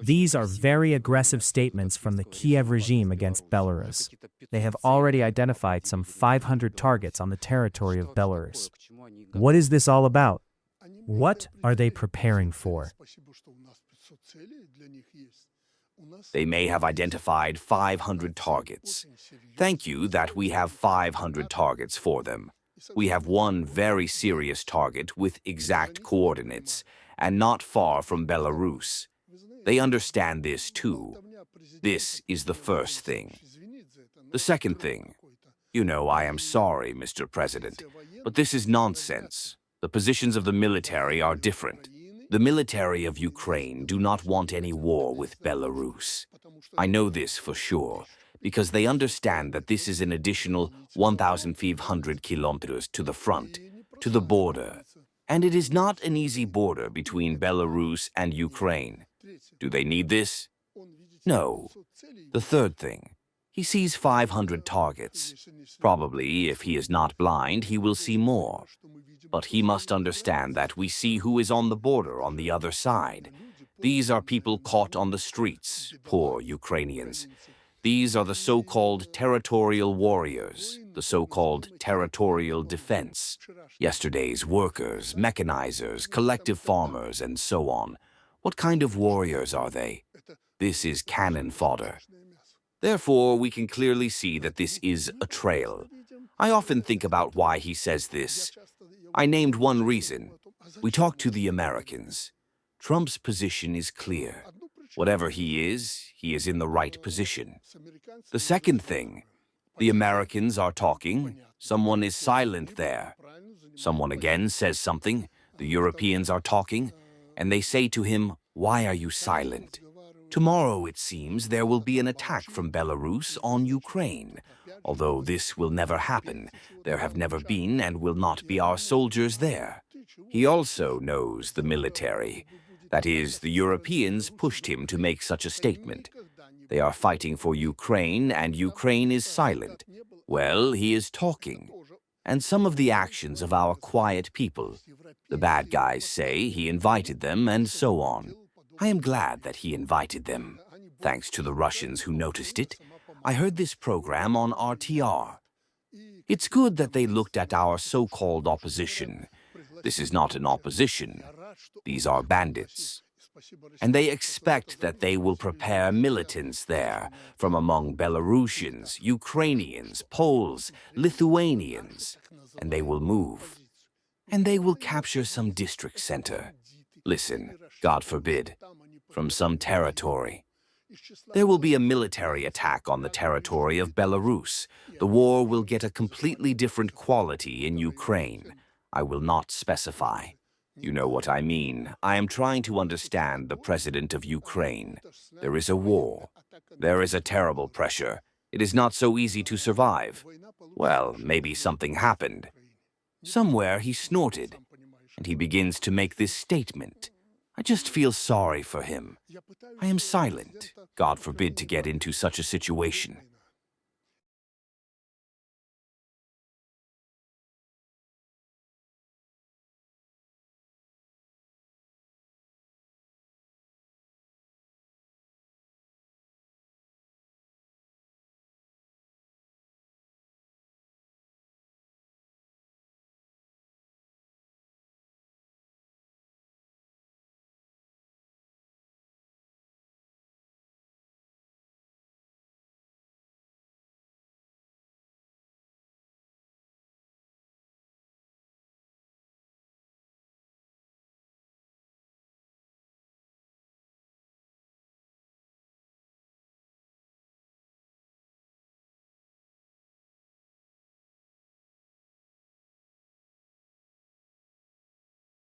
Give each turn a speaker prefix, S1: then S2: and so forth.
S1: These are very aggressive statements from the Kiev regime against Belarus. They have already identified some 500 targets on the territory of Belarus. What is this all about? What are they preparing for?
S2: They may have identified 500 targets. Thank you that we have 500 targets for them. We have one very serious target with exact coordinates, and not far from Belarus. They understand this too. This is the first thing. The second thing, I am sorry, Mr. President, but this is nonsense. The positions of the military are different. The military of Ukraine do not want any war with Belarus. I know this for sure, because they understand that this is an additional 1,500 kilometers to the front, to the border. And it is not an easy border between Belarus and Ukraine. Do they need this? No. The third thing, he sees 500 targets. Probably, if he is not blind, he will see more. But he must understand that we see who is on the border on the other side. These are people caught on the streets, poor Ukrainians. These are the so-called territorial warriors, the so-called territorial defense. Yesterday's workers, mechanizers, collective farmers, and so on. What kind of warriors are they? This is cannon fodder. Therefore, we can clearly see that this is a trail. I often think about why he says this. I named one reason. We talked to the Americans. Trump's position is clear. Whatever he is in the right position. The second thing, the Americans are talking. Someone is silent there. Someone again says something. The Europeans are talking. And they say to him, "Why are you silent?" Tomorrow, it seems, there will be an attack from Belarus on Ukraine. Although this will never happen, there have never been and will not be our soldiers there. He also knows the military. That is, the Europeans pushed him to make such a statement. They are fighting for Ukraine, and Ukraine is silent. Well, he is talking. And some of the actions of our quiet people. The bad guys say he invited them, and so on. I am glad that he invited them. Thanks to the Russians who noticed it, I heard this program on RTR. It's good that they looked at our so-called opposition. This is not an opposition. These are bandits. And they expect that they will prepare militants there from among Belarusians, Ukrainians, Poles, Lithuanians, and they will move. And they will capture some district center. Listen, God forbid, from some territory. There will be a military attack on the territory of Belarus. The war will get a completely different quality in Ukraine. I will not specify. You know what I mean. I am trying to understand the president of Ukraine. There is a war. There is a terrible pressure. It is not so easy to survive. Well, maybe something happened. Somewhere he snorted, and he begins to make this statement. I just feel sorry for him. I am silent. God forbid to get into such a situation.